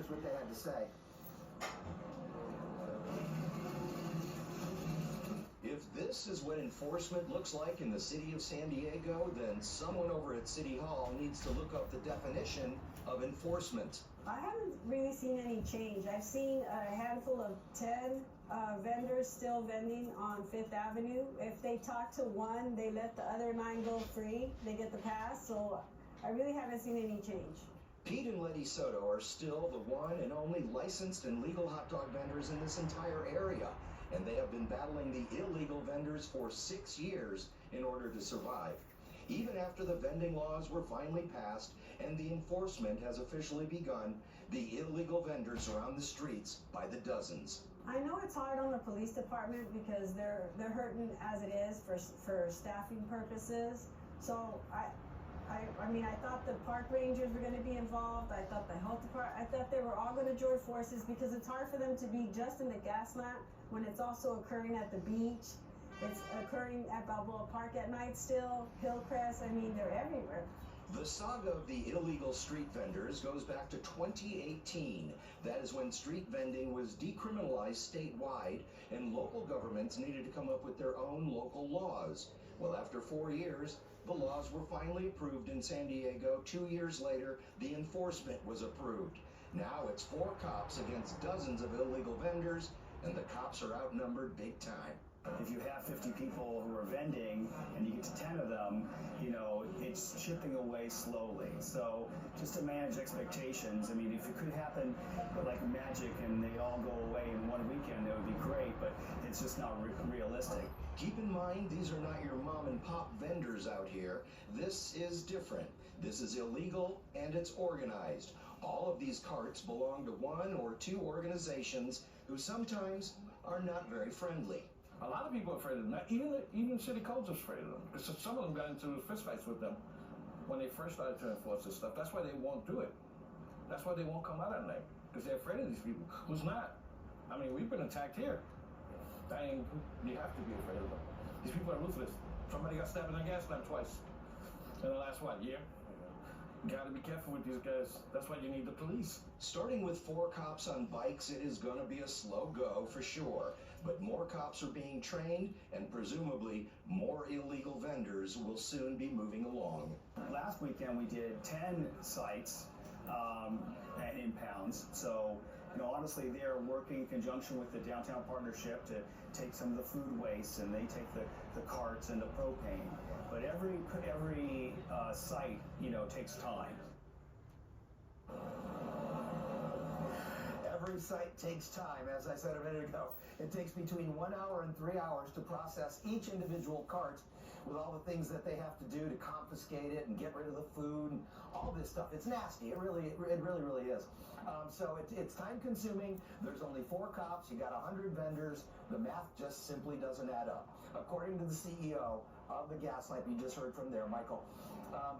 Here's what they had to say. If this is what enforcement looks like in the city of San Diego, then someone over at City Hall needs to look up the definition of enforcement. I haven't really seen any change. I've seen a handful of 10 vendors still vending on Fifth Avenue. If they talk to one, they let the other 9 go free. They get the pass, so I really haven't seen any change. Pete and Letty Soto are still the one and only licensed and legal hot dog vendors in this entire area, and they have been battling the illegal vendors for 6 years in order to survive. Even after the vending laws were finally passed and the enforcement has officially begun, the illegal vendors are on the streets by the dozens. I know it's hard on the police department because they're hurting as it is for staffing purposes. So I mean, I thought the park rangers were going to be involved. I thought the health department, I thought they were all going to join forces because it's hard for them to be just in the gas lamp when it's also occurring at the beach. It's occurring at Balboa Park at night still, Hillcrest. I mean, they're everywhere. The saga of the illegal street vendors goes back to 2018. That is when street vending was decriminalized statewide and local governments needed to come up with their own local laws. Well, after 4 years, the laws were finally approved in San Diego. 2 years later, the enforcement was approved. Now it's 4 cops against dozens of illegal vendors, and the cops are outnumbered big time. If you have 50 people who are vending and you get to 10 of them, you know, it's chipping away slowly. So just to manage expectations, I mean, if it could happen like magic and they all go away in one weekend, that would be great, but it's just not realistic. Keep in mind, these are not your mom and pop vendors out here. This is different. This is illegal and it's organized. All of these carts belong to 1 or 2 organizations who sometimes are not very friendly. A lot of people are afraid of them. Even City Code's afraid of them. Because some of them got into fistfights with them when they first started to enforce this stuff. That's why they won't do it. That's why they won't come out at night. Because they're afraid of these people. Who's not? I mean, we've been attacked here. You have to be afraid of them. These people are ruthless. Somebody got stabbed in a gas lamp twice in the last, year? You gotta be careful with these guys. That's why you need the police. Starting with 4 cops on bikes, it is gonna be a slow go for sure. But more cops are being trained, and presumably more illegal vendors will soon be moving along. Last weekend we did 10 sites and impounds. So, you know, honestly, they're working in conjunction with the Downtown Partnership to take some of the food waste, and they take the carts and the propane. But every site, you know, takes time. Every site takes time, as I said a minute ago. It takes between 1 hour and 3 hours to process each individual cart with all the things that they have to do to confiscate it and get rid of the food and all this stuff. It's nasty. It really is. So it's time consuming. There's only 4 cops. You got 100 vendors. The math just simply doesn't add up. According to the CEO of the Gaslamp, you just heard from there, Michael,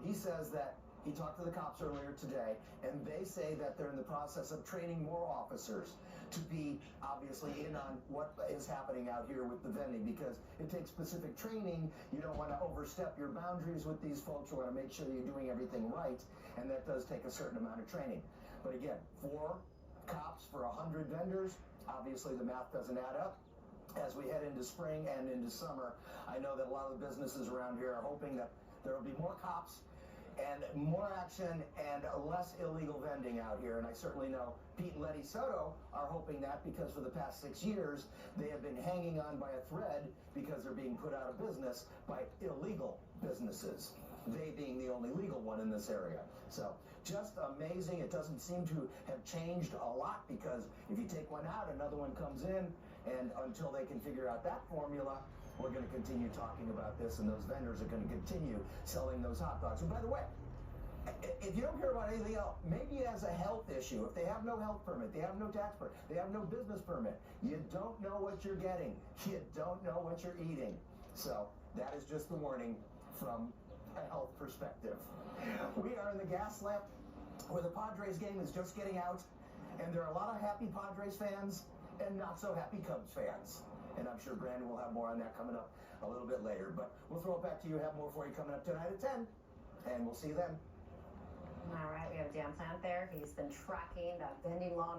he says that he talked to the cops earlier today, and they say that they're in the process of training more officers to be obviously in on what is happening out here with the vending, because it takes specific training. You don't want to overstep your boundaries with these folks. You want to make sure you're doing everything right, and that does take a certain amount of training. But again, 4 cops for 100 vendors, obviously the math doesn't add up. As we head into spring and into summer, I know that a lot of the businesses around here are hoping that there will be more cops and more action and less illegal vending out here. And I certainly know Pete and Letty Soto are hoping that, because for the past 6 years, they have been hanging on by a thread because they're being put out of business by illegal businesses, they being the only legal one in this area. So just amazing. It doesn't seem to have changed a lot, because if you take one out, another one comes in, and until they can figure out that formula, we're going to continue talking about this, and those vendors are going to continue selling those hot dogs. And by the way, if you don't care about anything else, maybe as a health issue, if they have no health permit, they have no tax permit, they have no business permit, you don't know what you're getting, you don't know what you're eating. So that is just the warning from a health perspective. We are in the Gaslamp, where the Padres game is just getting out, and there are a lot of happy Padres fans and not so happy Cubs fans. And I'm sure Brandon will have more on that coming up a little bit later. But we'll throw it back to you. Have more for you coming up tonight at 10. And we'll see you then. All right, we have Dan Plant there. He's been tracking vending law